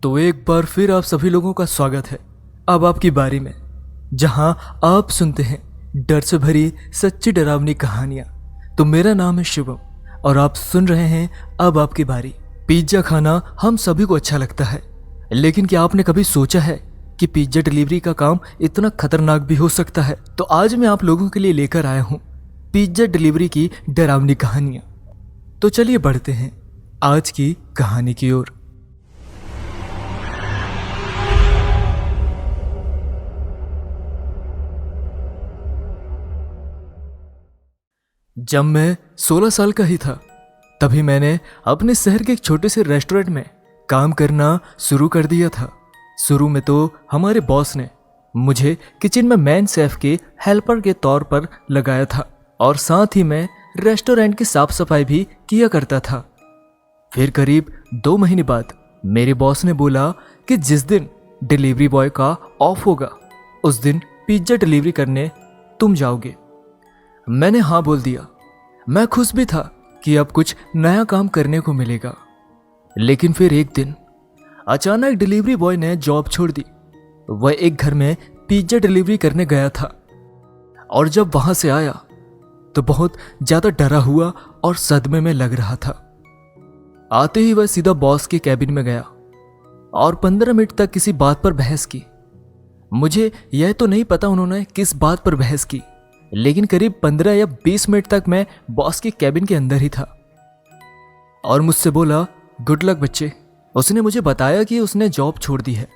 तो एक बार फिर आप सभी लोगों का स्वागत है अब आपकी बारी में, जहां आप सुनते हैं डर से भरी सच्ची डरावनी कहानियां। तो मेरा नाम है शुभम और आप सुन रहे हैं अब आपकी बारी। पिज्जा खाना हम सभी को अच्छा लगता है, लेकिन क्या आपने कभी सोचा है कि पिज्जा डिलीवरी का काम इतना खतरनाक भी हो सकता है? तो आज मैं आप लोगों के लिए लेकर आया हूं पिज्जा डिलीवरी की डरावनी कहानियां। तो चलिए बढ़ते हैं आज की कहानी की ओर। जब मैं 16 साल का ही था, तभी मैंने अपने शहर के एक छोटे से रेस्टोरेंट में काम करना शुरू कर दिया था। शुरू में तो हमारे बॉस ने मुझे किचन में मेन शेफ के हेल्पर के तौर पर लगाया था और साथ ही मैं रेस्टोरेंट की साफ सफाई भी किया करता था। फिर करीब 2 महीने बाद मेरे बॉस ने बोला कि जिस दिन डिलीवरी बॉय का ऑफ होगा उस दिन पिज्जा डिलीवरी करने तुम जाओगे। मैंने हाँ बोल दिया। मैं खुश भी था कि अब कुछ नया काम करने को मिलेगा। लेकिन फिर एक दिन अचानक डिलीवरी बॉय ने जॉब छोड़ दी। वह एक घर में पिज्जा डिलीवरी करने गया था और जब वहां से आया तो बहुत ज्यादा डरा हुआ और सदमे में लग रहा था। आते ही वह सीधा बॉस के कैबिन में गया और 15 मिनट तक किसी बात पर बहस की। मुझे यह तो नहीं पता उन्होंने किस बात पर बहस की, लेकिन करीब 15 या 20 मिनट तक मैं बॉस के कैबिन के अंदर ही था और मुझसे बोला, गुड लक बच्चे। उसने मुझे बताया कि उसने जॉब छोड़ दी है।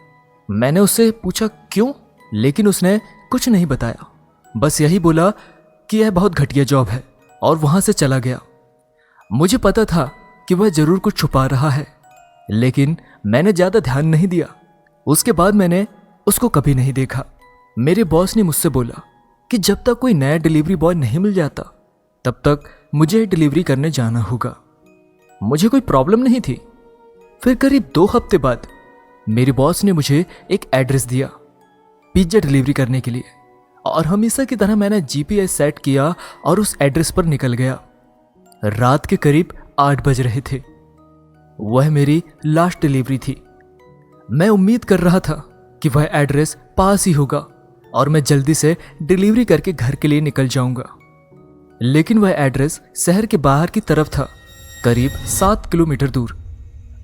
मैंने उससे पूछा क्यों, लेकिन उसने कुछ नहीं बताया, बस यही बोला कि यह बहुत घटिया जॉब है और वहां से चला गया। मुझे पता था कि वह जरूर कुछ छुपा रहा है, लेकिन मैंने ज्यादा ध्यान नहीं दिया। उसके बाद मैंने उसको कभी नहीं देखा। मेरे बॉस ने मुझसे बोला कि जब तक कोई नया डिलीवरी बॉय नहीं मिल जाता तब तक मुझे डिलीवरी करने जाना होगा। मुझे कोई प्रॉब्लम नहीं थी। फिर करीब 2 हफ्ते बाद मेरे बॉस ने मुझे एक एड्रेस दिया पिज्जा डिलीवरी करने के लिए और हमेशा की तरह मैंने जीपीएस सेट किया और उस एड्रेस पर निकल गया। रात के करीब 8 बज रहे थे। वह मेरी लास्ट डिलीवरी थी। मैं उम्मीद कर रहा था कि वह एड्रेस पास ही होगा और मैं जल्दी से डिलीवरी करके घर के लिए निकल जाऊंगा। लेकिन वह एड्रेस शहर के बाहर की तरफ था, करीब 7 किलोमीटर दूर।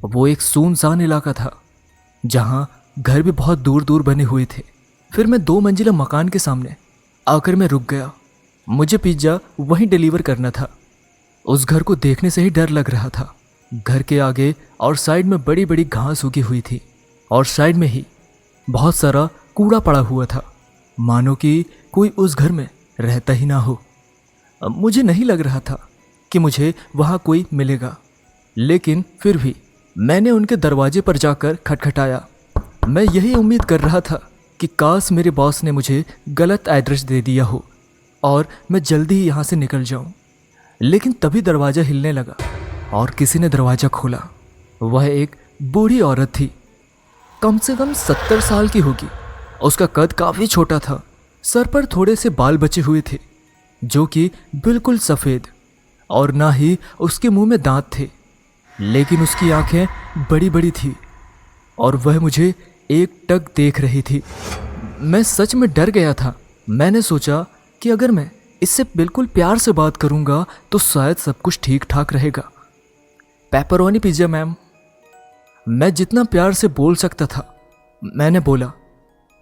वो एक सुनसान इलाका था जहां घर भी बहुत दूर दूर बने हुए थे। फिर मैं 2 मंजिला मकान के सामने आकर मैं रुक गया। मुझे पिज्जा वहीं डिलीवर करना था। उस घर को देखने से ही डर लग रहा था। घर के आगे और साइड में बड़ी बड़ी घास उगी हुई थी और साइड में ही बहुत सारा कूड़ा पड़ा हुआ था, मानो कि कोई उस घर में रहता ही ना हो। मुझे नहीं लग रहा था कि मुझे वहां कोई मिलेगा, लेकिन फिर भी मैंने उनके दरवाजे पर जाकर खटखटाया। मैं यही उम्मीद कर रहा था कि काश मेरे बॉस ने मुझे गलत एड्रेस दे दिया हो और मैं जल्दी ही यहाँ से निकल जाऊं। लेकिन तभी दरवाज़ा हिलने लगा और किसी ने दरवाज़ा खोला। वह एक बूढ़ी औरत थी, कम से कम 70 साल की होगी। उसका कद काफ़ी छोटा था। सर पर थोड़े से बाल बचे हुए थे जो कि बिल्कुल सफ़ेद, और ना ही उसके मुंह में दांत थे, लेकिन उसकी आंखें बड़ी बड़ी थी और वह मुझे एकटक देख रही थी। मैं सच में डर गया था। मैंने सोचा कि अगर मैं इससे बिल्कुल प्यार से बात करूंगा तो शायद सब कुछ ठीक ठाक रहेगा। Pepperoni pizza ma'am. मैं जितना प्यार से बोल सकता था मैंने बोला।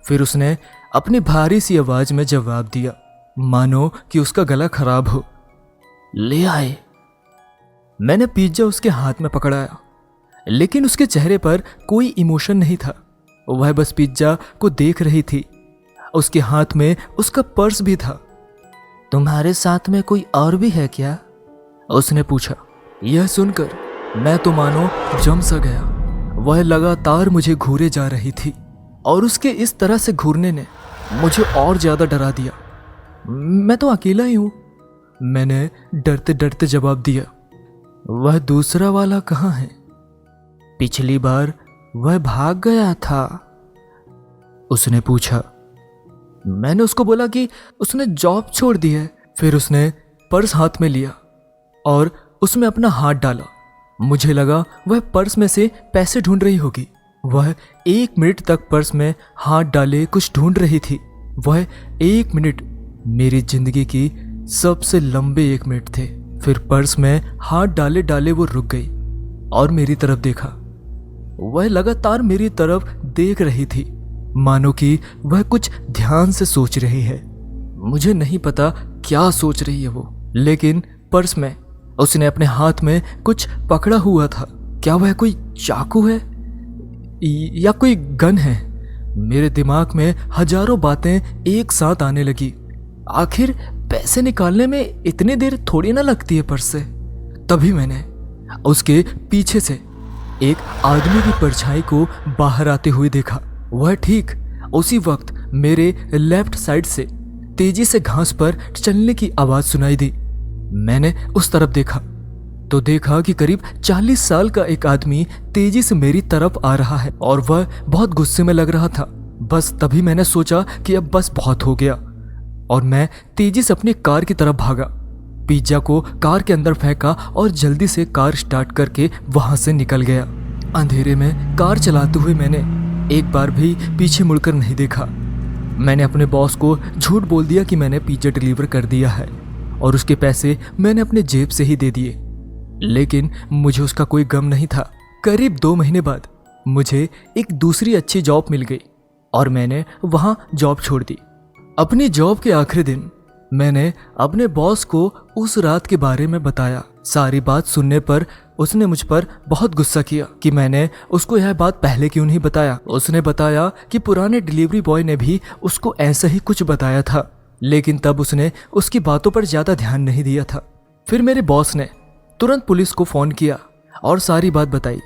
फिर उसने अपनी भारी सी आवाज में जवाब दिया, मानो कि उसका गला खराब हो, ले आए। मैंने पिज्जा उसके हाथ में पकड़ाया, लेकिन उसके चेहरे पर कोई इमोशन नहीं था। वह बस पिज्जा को देख रही थी। उसके हाथ में उसका पर्स भी था। तुम्हारे साथ में कोई और भी है क्या? उसने पूछा। यह सुनकर मैं तो मानो जम सा गया। वह लगातार मुझे घूरे जा रही थी और उसके इस तरह से घूरने ने मुझे और ज्यादा डरा दिया। मैं तो अकेला ही हूं, मैंने डरते डरते जवाब दिया। वह दूसरा वाला कहाँ है? पिछली बार वह भाग गया था, उसने पूछा। मैंने उसको बोला कि उसने जॉब छोड़ दी है। फिर उसने पर्स हाथ में लिया और उसमें अपना हाथ डाला। मुझे लगा वह पर्स में से पैसे ढूंढ रही होगी, वह 1 मिनट तक पर्स में हाथ डाले कुछ ढूंढ रही थी। वह 1 मिनट मेरी जिंदगी की सबसे लंबे 1 मिनट थे। फिर पर्स में हाथ डाले डाले वो रुक गई और मेरी तरफ देखा। वह लगातार मेरी तरफ देख रही थी, मानो कि वह कुछ ध्यान से सोच रही है। मुझे नहीं पता क्या सोच रही है वो, लेकिन पर्स में उसने अपने हाथ में कुछ पकड़ा हुआ था। क्या वह कोई चाकू है या कोई गन है? मेरे दिमाग में हजारों बातें एक साथ आने लगी। आखिर पैसे निकालने में इतनी देर थोड़ी ना लगती है पर्स से। तभी मैंने उसके पीछे से एक आदमी की परछाई को बाहर आते हुए देखा। वह ठीक उसी वक्त मेरे लेफ्ट साइड से तेजी से घास पर चलने की आवाज सुनाई दी। मैंने उस तरफ देखा तो देखा कि करीब 40 साल का एक आदमी तेजी से मेरी तरफ आ रहा है और वह बहुत गुस्से में लग रहा था। बस तभी मैंने सोचा कि अब बस बहुत हो गया और मैं तेजी से अपनी कार की तरफ भागा। पिज्जा को कार के अंदर फेंका और जल्दी से कार स्टार्ट करके वहां से निकल गया। अंधेरे में कार चलाते हुए मैंने एक बार भी पीछे मुड़कर नहीं देखा। मैंने अपने बॉस को झूठ बोल दिया कि मैंने पिज्जा डिलीवर कर दिया है और उसके पैसे मैंने अपने जेब से ही दे दिए, लेकिन मुझे उसका कोई गम नहीं था। करीब 2 महीने बाद मुझे एक दूसरी अच्छी जॉब मिल गई और मैंने वहां जॉब छोड़ दी। अपनी जॉब के आखिरी दिन मैंने अपने बॉस को उस रात के बारे में बताया। सारी बात सुनने पर उसने मुझ पर बहुत गुस्सा किया कि मैंने उसको यह बात पहले क्यों नहीं बताया। उसने बताया कि पुराने डिलीवरी बॉय ने भी उसको ऐसा ही कुछ बताया था, लेकिन तब उसने उसकी बातों पर ज्यादा ध्यान नहीं दिया था। फिर मेरे बॉस ने तुरंत पुलिस को फोन किया और सारी बात बताई।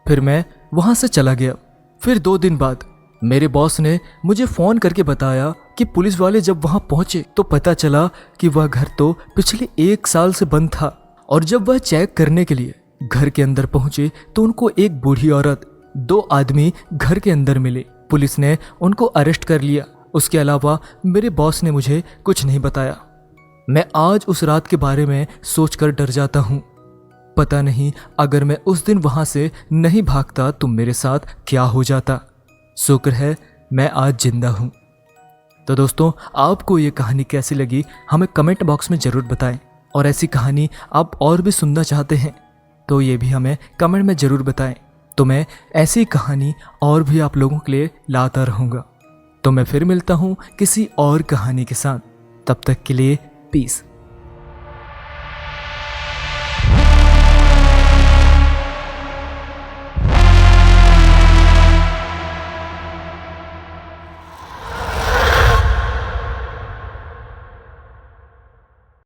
फिर मैं वहां से चला गया। फिर 2 दिन बाद मेरे बॉस ने मुझे फोन करके बताया कि पुलिस वाले जब वहां पहुंचे तो पता चला कि वह घर तो पिछले 1 साल से बंद था और जब वह चेक करने के लिए घर के अंदर पहुंचे तो उनको एक बूढ़ी औरत, 2 आदमी घर के अंदर मिले। पुलिस ने उनको अरेस्ट कर लिया। उसके अलावा मेरे बॉस ने मुझे कुछ नहीं बताया। मैं आज उस रात के बारे में सोचकर डर जाता हूँ। पता नहीं अगर मैं उस दिन वहां से नहीं भागता तो मेरे साथ क्या हो जाता। शुक्र है मैं आज जिंदा हूं। तो दोस्तों, आपको ये कहानी कैसी लगी हमें कमेंट बॉक्स में जरूर बताएं और ऐसी कहानी आप और भी सुनना चाहते हैं तो ये भी हमें कमेंट में जरूर बताएं। तो मैं ऐसी कहानी और भी आप लोगों के लिए लाता रहूँगा। तो मैं फिर मिलता हूँ किसी और कहानी के साथ। तब तक के लिए पीस।